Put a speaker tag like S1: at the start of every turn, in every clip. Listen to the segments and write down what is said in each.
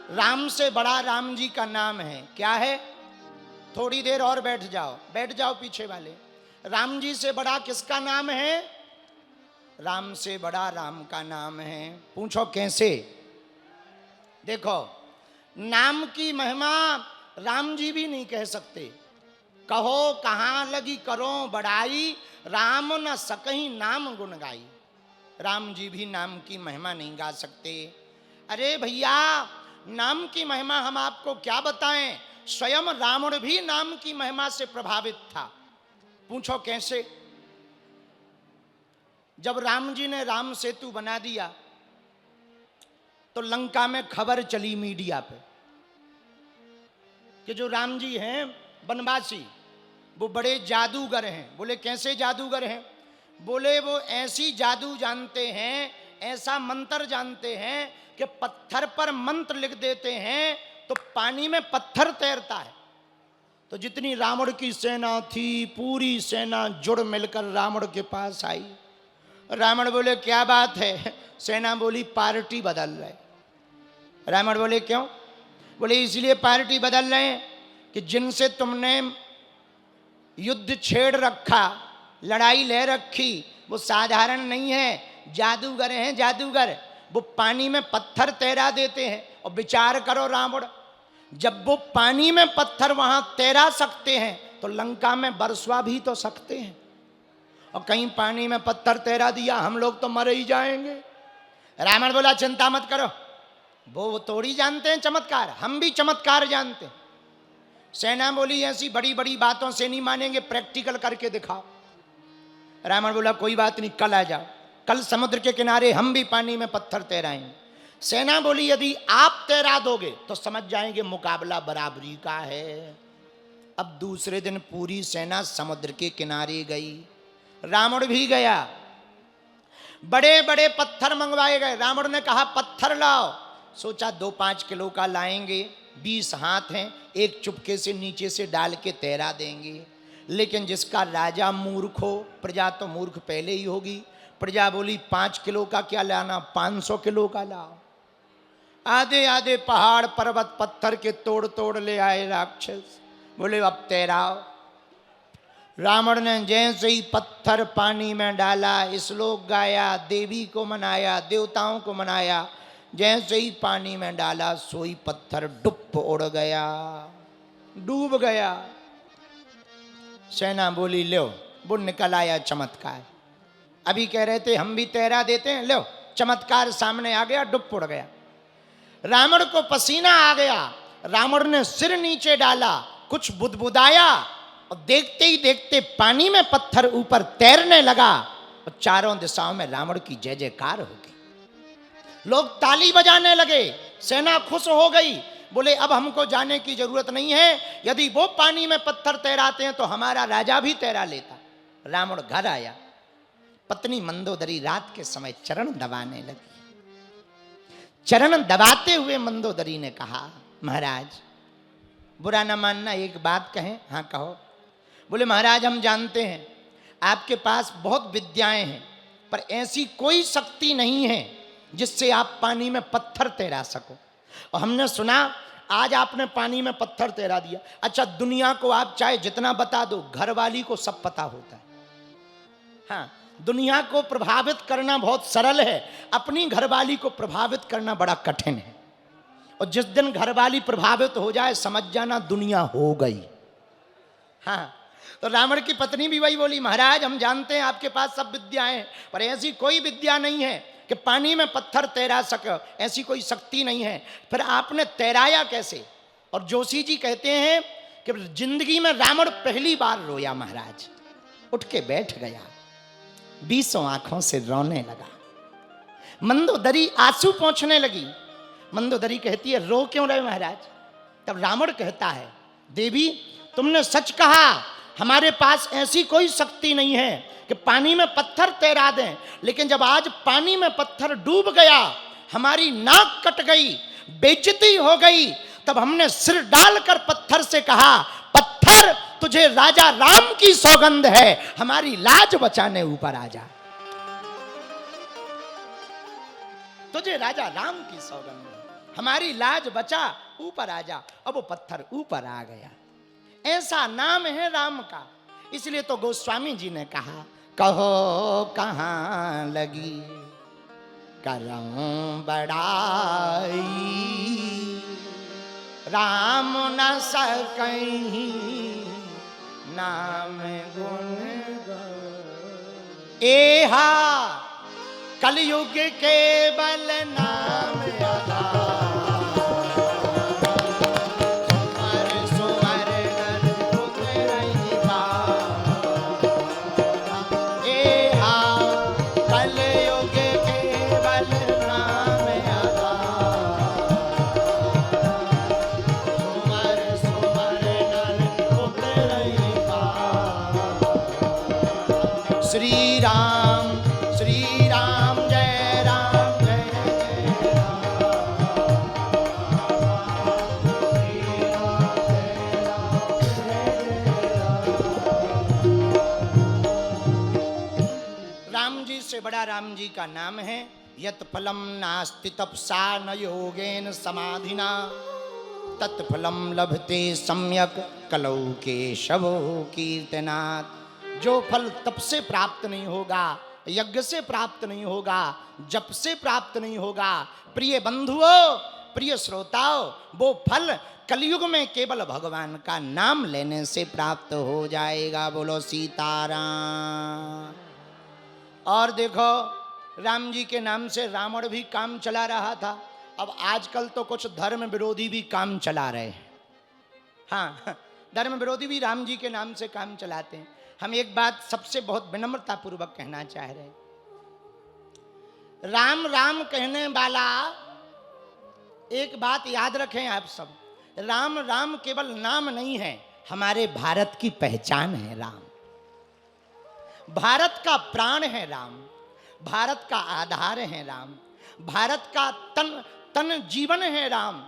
S1: राम से बड़ा राम जी का नाम है, क्या है? थोड़ी देर और बैठ जाओ पीछे वाले। राम जी से बड़ा किसका नाम है? राम से बड़ा राम का नाम है। पूछो कैसे? देखो, नाम की महिमा राम जी भी नहीं कह सकते। कहो कहाँ लगी करो बड़ाई, राम न सकहीं नाम गुण गाई। राम जी भी नाम की महिमा नहीं गा सकते। अरे भैया, नाम की महिमा हम आपको क्या बताएं? स्वयं रावण भी नाम की महिमा से प्रभावित था। पूछो कैसे? जब राम जी ने राम सेतु बना दिया तो लंका में खबर चली मीडिया पे कि जो राम जी हैं बनवासी, वो बड़े जादूगर हैं। बोले कैसे जादूगर हैं? बोले वो ऐसी जादू जानते हैं, ऐसा मंत्र जानते हैं कि पत्थर पर मंत्र लिख देते हैं तो पानी में पत्थर तैरता है। तो जितनी रावण की सेना थी, पूरी सेना जुड़ मिलकर रावण के पास आई। रावण बोले क्या बात है? सेना बोली पार्टी बदल रहे। रावण बोले क्यों? बोले इसलिए पार्टी बदल रहे हैं कि जिनसे तुमने युद्ध छेड़ रखा, लड़ाई ले रखी, वो साधारण नहीं है, जादूगर हैं जादूगर। वो पानी में पत्थर तैरा देते हैं। और विचार करो रावण, जब वो पानी में पत्थर वहां तैरा सकते हैं तो लंका में बरसवा भी तो सकते हैं। और कहीं पानी में पत्थर तैरा दिया, हम लोग तो मर ही जाएंगे। रावण बोला चिंता मत करो, वो थोड़ी जानते हैं चमत्कार, हम भी चमत्कार जानते हैं। सेना बोली ऐसी बड़ी बड़ी बातों से नहीं मानेंगे, प्रैक्टिकल करके दिखाओ। रावण बोला कोई बात नहीं, कल आ जाओ, कल समुद्र के किनारे हम भी पानी में पत्थर तैराएंगे। सेना बोली यदि आप तैरा दोगे तो समझ जाएंगे मुकाबला बराबरी का है। अब दूसरे दिन पूरी सेना समुद्र के किनारे गई, रावण भी गया। बड़े बड़े पत्थर मंगवाए गए। रावण ने कहा पत्थर लाओ। सोचा 2-5 किलो का लाएंगे, 20 हाथ हैं, एक चुपके से नीचे से डाल के तैरा देंगे। लेकिन जिसका राजा मूर्ख हो, प्रजा तो मूर्ख पहले ही होगी। प्रजा बोली 5 किलो का क्या लाना, 500 किलो का लाओ। आधे आधे पहाड़ पर्वत पत्थर के तोड़ तोड़ ले आए राक्षस। बोले अब तैराओ। रावण ने जैसे ही पत्थर पानी में डाला, श्लोक गाया, देवी को मनाया, देवताओं को मनाया। जैसे ही पानी में डाला, सोई पत्थर डुप उड़ गया, डूब गया। सेना बोली लो, वो निकल आया चमत्कार। अभी कह रहे थे हम भी तैरा देते हैं, लो चमत्कार सामने आ गया, डुब उड़ गया। रावण को पसीना आ गया। रावण ने सिर नीचे डाला, कुछ बुदबुदाया और देखते ही देखते पानी में पत्थर ऊपर तैरने लगा। और चारों दिशाओं में रावण की जय जयकार हो गई। लोग ताली बजाने लगे, सेना खुश हो गई। बोले अब हमको जाने की जरूरत नहीं है, यदि वो पानी में पत्थर तैराते हैं तो हमारा राजा भी तैरा लेता। रावण घर आया, पत्नी मंदोदरी रात के समय चरण दबाने लगी। चरण दबाते हुए मंदोदरी ने कहा महाराज बुरा न मानना, एक बात कहें? हाँ कहो। बोले महाराज हम जानते हैं आपके पास बहुत विद्याएं हैं, पर ऐसी कोई शक्ति नहीं है जिससे आप पानी में पत्थर तैरा सको। और हमने सुना आज आपने पानी में पत्थर तैरा दिया। अच्छा दुनिया को आप चाहे जितना बता दो, घरवाली को सब पता होता है। हाँ, दुनिया को प्रभावित करना बहुत सरल है, अपनी घरवाली को प्रभावित करना बड़ा कठिन है। और जिस दिन घरवाली प्रभावित हो जाए समझ जाना दुनिया हो गई। हाँ, तो रावण की पत्नी भी वही बोली महाराज हम जानते हैं आपके पास सब विद्याएं हैं, पर ऐसी कोई विद्या नहीं है कि पानी में पत्थर तैरा सके, ऐसी कोई शक्ति नहीं है। फिर आपने तैराया कैसे? और जोशी जी कहते हैं कि जिंदगी में रावण पहली बार रोया महाराज। उठ के बैठ गया, 20 आंखों से रोने लगा। मंदोदरी आंसू पोंछने लगी। मंदोदरी कहती है रो क्यों रहे महाराज? तब रावण कहता है देवी तुमने सच कहा, हमारे पास ऐसी कोई शक्ति नहीं है कि पानी में पत्थर तैरा दें, लेकिन जब आज पानी में पत्थर डूब गया, हमारी नाक कट गई, बेइज्जती हो गई, तब हमने सिर डालकर पत्थर से कहा पत्थर तुझे राजा राम की सौगंध है, हमारी लाज बचाने ऊपर आ जा। तुझे राजा राम की सौगंध है, हमारी लाज बचा, ऊपर आ जा। अब वो पत्थर ऊपर आ गया। ऐसा नाम है राम का। इसलिए तो गोस्वामी जी ने कहा, कहो कहाँ लगी करऊं बड़ाई, राम न सकहीं नाम गुण एहा, कलयुग केवल नाम आधार। श्री राम जय राम जय जय राम जी से बड़ा राम जी का नाम है। यत फलम नास्ति तपसा न योगेन समाधिना, तत्फलम लभते सम्यक कलौ केशवो कीर्तनात्। जो फल तप से प्राप्त नहीं होगा, यज्ञ से प्राप्त नहीं होगा, जप से प्राप्त नहीं होगा, प्रिय बंधुओं, प्रिय श्रोताओं, वो फल कलयुग में केवल भगवान का नाम लेने से प्राप्त हो जाएगा। बोलो सीताराम। और देखो, राम जी के नाम से रावण भी काम चला रहा था। अब आजकल तो कुछ धर्म विरोधी भी काम चला रहे हैं। हाँ, धर्म विरोधी भी राम जी के नाम से काम चलाते हैं। हम एक बात सबसे बहुत विनम्रता पूर्वक कहना चाह रहे हैं, राम राम कहने वाला, एक बात याद रखें आप सब, राम राम केवल नाम नहीं है, हमारे भारत की पहचान है राम। भारत का प्राण है राम, भारत का आधार है राम, भारत का तन जीवन है राम।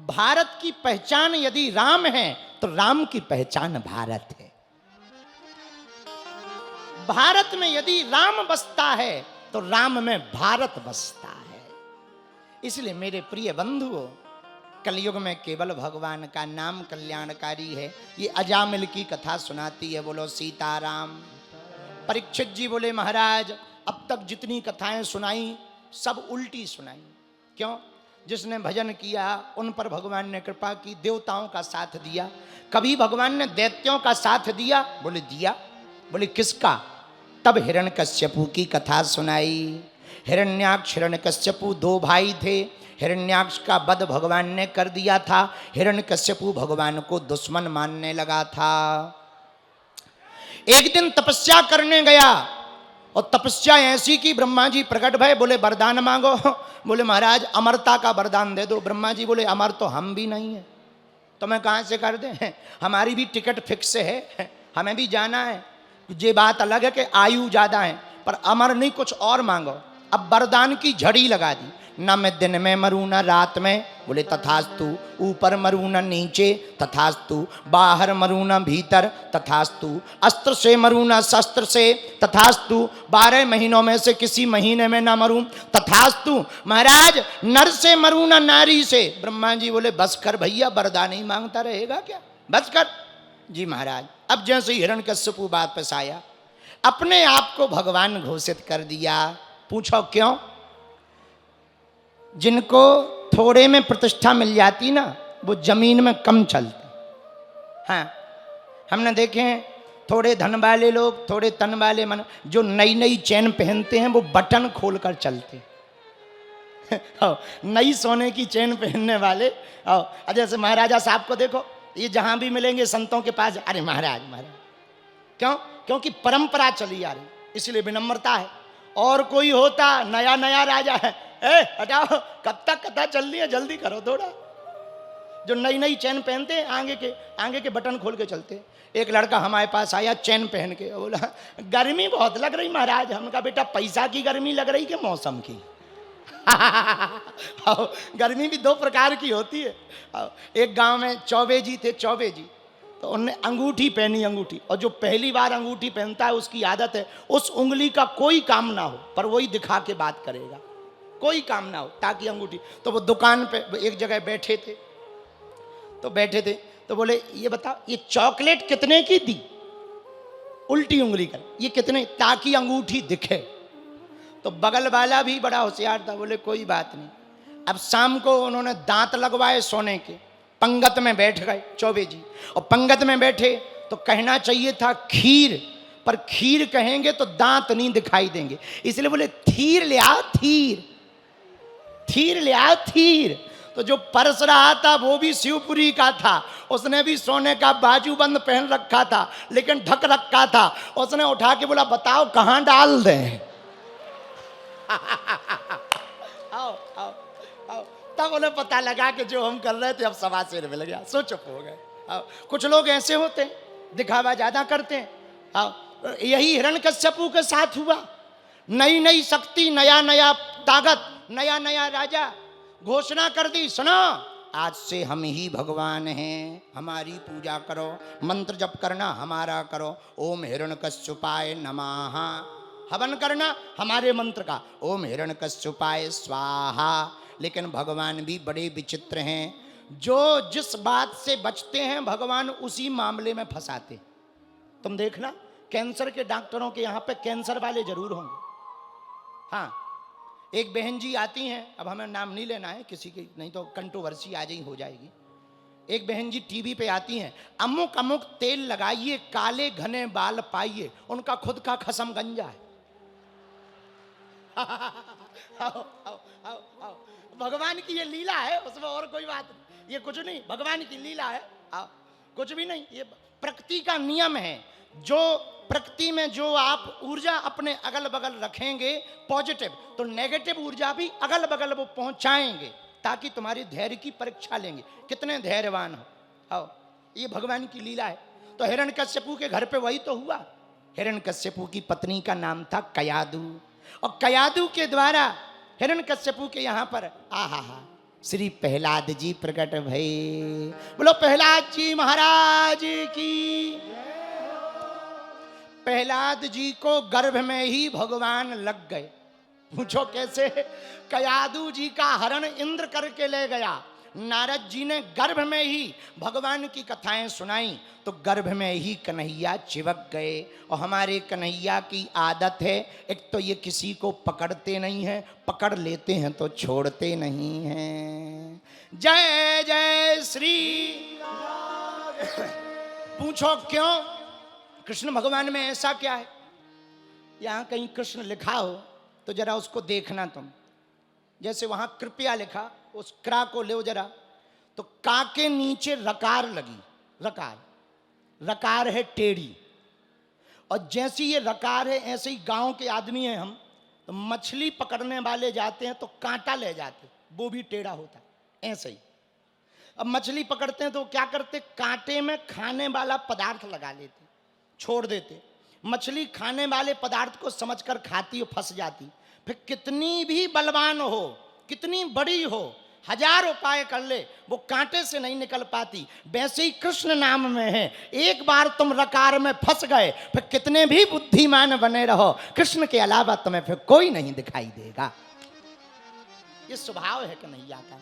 S1: भारत की पहचान यदि राम है तो राम की पहचान भारत है। भारत में यदि राम बसता है तो राम में भारत बसता है। इसलिए मेरे प्रिय बंधुओं, कलयुग में केवल भगवान का नाम कल्याणकारी है। ये अजामिल की कथा सुनाती है। बोलो सीताराम। परीक्षित जी बोले, महाराज अब तक जितनी कथाएं सुनाई सब उल्टी सुनाई। क्यों? जिसने भजन किया उन पर भगवान ने कृपा की, देवताओं का साथ दिया। कभी भगवान ने दैत्यों का साथ दिया? बोले दिया। बोले किसका? तब हिरण्यकश्यपु की कथा सुनाई। हिरण्याक्ष हिरण्यकश्यपु दो भाई थे। हिरण्याक्ष का वध भगवान ने कर दिया था। हिरण्यकश्यपु भगवान को दुश्मन मानने लगा था। एक दिन तपस्या करने गया और तपस्या ऐसी की ब्रह्मा जी प्रकट भय, बोले वरदान मांगो। बोले महाराज अमरता का वरदान दे दो। ब्रह्मा जी बोले अमर तो हम भी नहीं है, तो मैं कहाँ से कर दें? हमारी भी टिकट फिक्स है, हमें भी जाना है। ये बात अलग है कि आयु ज्यादा है, पर अमर नहीं, कुछ और मांगो। अब वरदान की झड़ी लगा दी, न मैं दिन में मरूं न रात में। बोले तथास्तु। ऊपर मरूं न नीचे, तथास्तु। बाहर मरूं न भीतर, तथास्तु। अस्त्र से मरूं न शस्त्र से, तथास्तु। 12 महीनों में से किसी महीने में न मरूं, तथास्तु। महाराज नर से मरूं न नारी से। ब्रह्मा जी बोले बस कर भैया, वरदान ही मांगता रहेगा क्या, बस कर। जी महाराज। अब जैसे हिरण्यकश्यपु वापस आया, अपने आप को भगवान घोषित कर दिया। पूछो क्यों? जिनको थोड़े में प्रतिष्ठा मिल जाती ना, वो जमीन में कम चलते। हाँ, हमने देखे हैं थोड़े धन वाले लोग, थोड़े तन वाले मन, जो नई नई चैन पहनते हैं वो बटन खोल कर चलते। नई सोने की चैन पहनने वाले। जैसे महाराजा साहब को देखो, ये जहां भी मिलेंगे संतों के पास, अरे महाराज महाराज। क्यों? क्योंकि परंपरा चली आ रही, इसलिए विनम्रता है। और कोई होता नया नया राजा है, हटाओ, कब तक कथा चल रही है, जल्दी करो थोड़ा। जो नई नई चैन पहनते हैं, आगे के बटन खोल के चलते। एक लड़का हमारे पास आया चैन पहन के, बोला गर्मी बहुत लग रही महाराज। हमने कहा बेटा पैसा की गर्मी लग रही कि मौसम की? गर्मी भी 2 प्रकार की होती है। एक गांव में चौबे जी थे, चौबे जी, तो उनने अंगूठी पहनी, अंगूठी। और जो पहली बार अंगूठी पहनता है उसकी आदत है उस उंगली का कोई काम ना हो पर वही दिखा के बात करेगा। कोई काम ना हो, ताकि अंगूठी। तो वो दुकान पे एक जगह बैठे थे, तो बोले ये बताओ ये चॉकलेट कितने की दी? उल्टी उंगली कर, ये कितने, ताकि अंगूठी दिखे। तो बगल वाला भी बड़ा होशियार था, बोले कोई बात नहीं। अब शाम को उन्होंने दांत लगवाए सोने के, पंगत में बैठ गए चौबे जी, और पंगत में बैठे तो कहना चाहिए था खीर, पर खीर कहेंगे तो दांत नहीं दिखाई देंगे, इसलिए बोले थीर ले आओ, थीर ले आओ, थीर। तो जो परस रहा था वो भी शिवपुरी का था, उसने भी सोने का बाजूबंद पहन रखा था, लेकिन ढक रखा था। उसने उठा के बोला बताओ कहां डाल दें? आओ आओ आओ। तब उन्हें पता लगा कि जो हम कर रहे थे अब सवा से मिल गया, सो चुप हो गए। कुछ लोग ऐसे होते हैं, दिखावा ज्यादा करते हैं। यही हिरण्यकश्यपु के साथ हुआ। नई नई शक्ति, नया नया ताकत, नया नया राजा, घोषणा कर दी सुनो आज से हम ही भगवान हैं, हमारी पूजा करो, मंत्र जप करना हमारा करो, ओम हिरण्यकश्यपाय नमः, हवन करना हमारे मंत्र का, ओम हिरण्यकश्यपाय स्वाहा। लेकिन भगवान भी बड़े विचित्र हैं, जो जिस बात से बचते हैं भगवान उसी मामले में फंसाते। तुम देखना कैंसर के डॉक्टरों के यहाँ पे कैंसर वाले जरूर होंगे। हाँ, एक बहन जी आती हैं, अब हमें नाम नहीं लेना है किसी की, नहीं तो कंट्रोवर्सी आज ही हो जाएगी। एक बहन जी टीवी पे आती हैं, अमुक अमुक तेल लगाइए, काले घने बाल पाइए, उनका खुद का खसम गंजा है। आओ, आओ, आओ, आओ। भगवान की ये लीला है, उसमें और कोई बात नहीं, ये कुछ नहीं, भगवान की लीला है। आओ, कुछ भी नहीं, ये प्रकृति का नियम है। जो प्रकृति में जो आप ऊर्जा अपने अगल बगल रखेंगे पॉजिटिव, तो नेगेटिव ऊर्जा भी अगल बगल वो पहुंचाएंगे, ताकि तुम्हारी धैर्य की परीक्षा लेंगे, कितने धैर्यवान हो। आओ, ये भगवान की लीला है। तो हिरण्यकश्यपु के घर पे वही तो हुआ। हिरण्यकश्यपु की पत्नी का नाम था कयादु, और कयादु के द्वारा हिरण्यकश्यपु के यहाँ पर आहा श्री प्रहलाद जी प्रकट भई। बोलो प्रहलाद जी महाराज की। प्रहलाद जी को गर्भ में ही भगवान लग गए। पूछो कैसे? कयादु जी का हरण इंद्र करके ले गया। नारद जी ने गर्भ में ही भगवान की कथाएं सुनाई, तो गर्भ में ही कन्हैया चिपक गए। और हमारे कन्हैया की आदत है, एक तो ये किसी को पकड़ते नहीं हैं, पकड़ लेते हैं तो छोड़ते नहीं हैं। जय जय श्री। पूछो क्यों? कृष्ण भगवान में ऐसा क्या है? यहां कहीं कृष्ण लिखा हो तो जरा उसको देखना तुम। जैसे वहां कृपया लिखा, उस क्रा को ले जरा, तो का के नीचे रकार लगी। रकार है टेढ़ी, और जैसी ये रकार है ऐसे ही गांव के आदमी हैं हम, तो मछली पकड़ने वाले जाते हैं तो कांटा ले जाते, वो भी टेढ़ा होता है ऐसे ही। अब मछली पकड़ते हैं तो क्या करते, कांटे में खाने वाला पदार्थ लगा लेते, छोड़ देते। मछली खाने वाले पदार्थ को समझकर खाती और फंस जाती। फिर कितनी भी बलवान हो, कितनी बड़ी हो, 1000 उपाय कर ले, वो कांटे से नहीं निकल पाती। वैसे ही कृष्ण नाम में है, एक बार तुम रकार में फंस गए, फिर कितने भी बुद्धिमान बने रहो, कृष्ण के अलावा तुम्हें फिर कोई नहीं दिखाई देगा। ये स्वभाव है कन्हैया का।